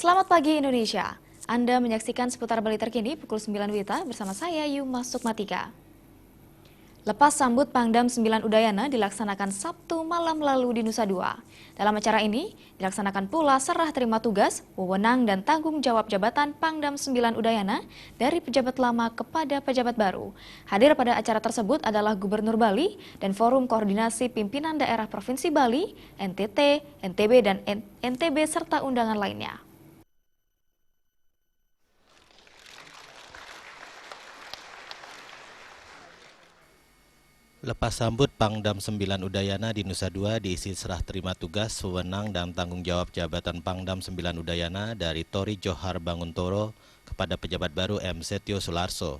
Selamat pagi Indonesia. Anda menyaksikan seputar Bali terkini pukul 9 WITA bersama saya Yuma Sukmatika. Lepas sambut Pangdam 9 Udayana dilaksanakan Sabtu malam lalu di Nusa Dua. Dalam acara ini dilaksanakan pula serah terima tugas, wewenang dan tanggung jawab jabatan Pangdam 9 Udayana dari pejabat lama kepada pejabat baru. Hadir pada acara tersebut adalah Gubernur Bali dan Forum Koordinasi Pimpinan Daerah Provinsi Bali, NTT, NTB dan NTB serta undangan lainnya. Lepas sambut Pangdam 9 Udayana di Nusa Dua diisi serah terima tugas, wewenang dan tanggung jawab jabatan Pangdam 9 Udayana dari Tori Johar Banguntoro kepada pejabat baru M. Setio Sularso.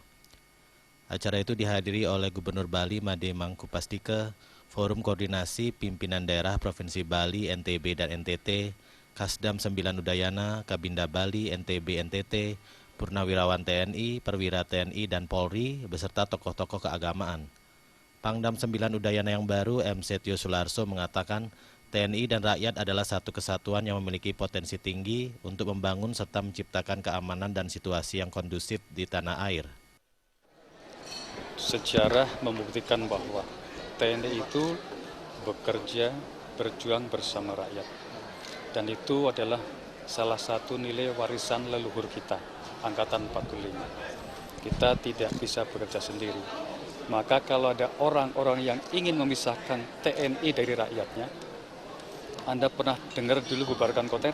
Acara itu dihadiri oleh Gubernur Bali Made Mangkupastike, Forum Koordinasi Pimpinan Daerah Provinsi Bali, NTB dan NTT, Kasdam 9 Udayana, Kabinda Bali, NTB, NTT, Purnawirawan TNI, Perwira TNI dan Polri, beserta tokoh-tokoh keagamaan. Pangdam 9 Udayana yang baru, M. Setio Sularso, mengatakan TNI dan rakyat adalah satu kesatuan yang memiliki potensi tinggi untuk membangun serta menciptakan keamanan dan situasi yang kondusif di tanah air. Sejarah membuktikan bahwa TNI itu bekerja, berjuang bersama rakyat. Dan itu adalah salah satu nilai warisan leluhur kita, Angkatan 45. Kita tidak bisa bekerja sendiri. Maka kalau ada orang-orang yang ingin memisahkan TNI dari rakyatnya, Anda pernah dengar dulu bubarkan Koter?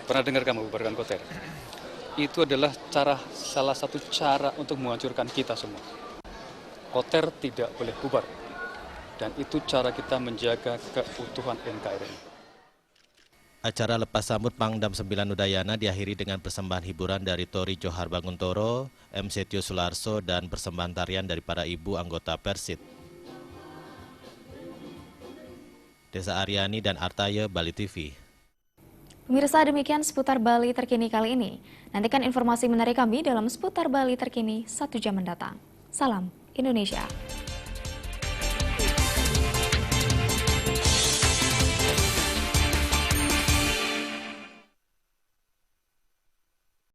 Pernah dengar kamu bubarkan Koter? Itu adalah salah satu cara untuk menghancurkan kita semua. Koter tidak boleh bubar. Dan itu cara kita menjaga keutuhan NKRI. Acara lepas sambut Pangdam 9 Udayana diakhiri dengan persembahan hiburan dari Tori Johar Banguntoro, M. Setio Sularso, dan persembahan tarian dari para ibu anggota Persit. Desa Aryani dan Artaye, Bali TV. Pemirsa, demikian seputar Bali terkini kali ini. Nantikan informasi menarik kami dalam seputar Bali terkini 1 jam mendatang. Salam Indonesia.